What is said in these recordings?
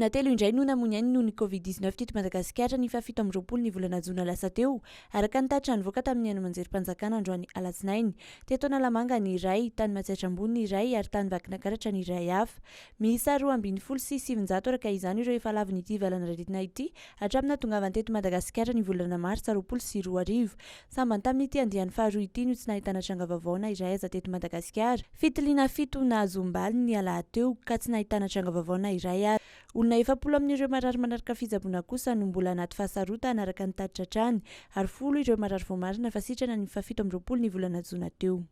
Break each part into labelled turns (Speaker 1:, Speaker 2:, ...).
Speaker 1: Jona telo indray no namoy noho ny COVID-19 teto Madagasikara ny 7 ny volana Jona lasa teo. Araka ny tatra nivoaka tamin'ny manjerim-panjakana androany alatsinainy. Teto Analamanga ny iray, tany Matsatra ambony ny iray ary tany Vakinakaratra ny iray hafa. Miisa 2.7 sy 700 araka izany ireo efa lavin'ity valanaretina ity hatramina tongavany teto Madagasikara ny volana Martsa 2022. Sambany tamin'ity andiany faharoa ity no tsy nahitana tranga vaovao na iray aza teto Madagasikara. Fitiliana 7 nahazo ombaly ny alahady teo ka tsy nahitana tranga vaovao na iray ary. Olona 70 amin'ireo marary manaraka fizaboana kosa no mbola anaty fahasarotana araka ny tatra hatrany ary 10 ireo marary vao marina fa sitrana ny 17 ny volana Jona teo.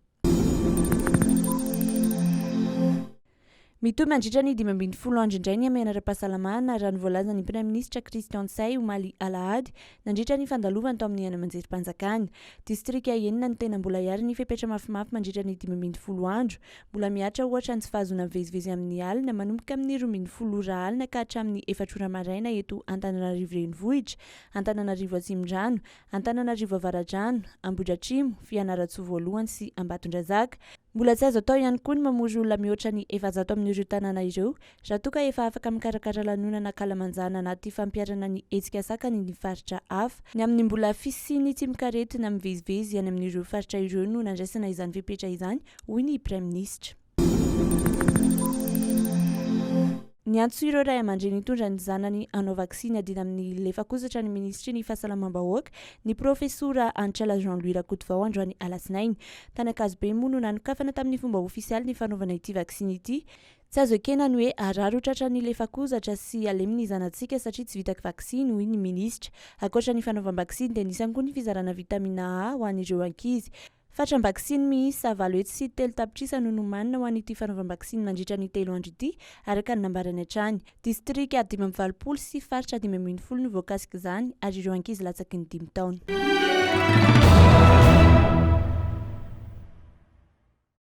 Speaker 1: Mitohy mandritra ny 5 andro indray ny hamehana ara-pahasalamana raha ny voalaza ny Prime-ministra omaly alahady nandritra ny fandalovany tao amin'ny manjerim-panjakana. Distrika enina ny tena mbola iary ny fepetra mafimafy mandritra ny 15 andro. Mbola miatra ohatra ny tsy fahazona mivezivezy amin'ny alina manomboka amin'ny 12 ora alina ka hatramin'ny 4 ora maraina eto Antananarivo renivohitra, Antananarivo atsimondrano, Antananarivo avaradrano, Ambohidratrimo, Fianarantsoa voalohany sy Ambatondrazaka. Mbola tsy azo atao ihany koa ny mamory olona mihoatra ny 700 amin'ireo tanàna ireo raha toa ka efa afaka mikarakara lanonana kalamanjana anaty fampiarana ny hetsika sakany ny faritra hafa. Ny amin'ny mbola fisiny tsy mikaretina mivezivezy any amin'ireo faritra ireo no nandraisana izany fepetra izany, hoy ny Prime-ministra. Niantso ireo ray aman-dreny nitondra ny zanany hanao vakisiny adina amin'ny lefakozatra ny ministry ny Fahasalamam-bahoaka ny profesora Jean-Louis Rakotovao androany alatsinainy. Tany Akazobe moa no nanokafana tamin'ny fomba ofisialy ny fanaovana ity vakisiny ity. Tsy azo ekena ny hoe arary hotratra ny lefakozatra sy aleminy zanantsika satria tsy vita vakisiny, hoy ny ministra. Ankoatra ny fanaovam-vakisiny dia nisy koa ny fizarana vitamina A ho an'ireo ankizy. Fatram-bakisiny miisa 9 sy 3 tapitrisa no nomanina ho an'ity fanaovam-bakisiny mandritra ny 3 andro ity araka ny nambarany hatrany. Distrika 20 sy faritra 10 no voakasika izany ary ireo ankizy latsaky ny 5 taona.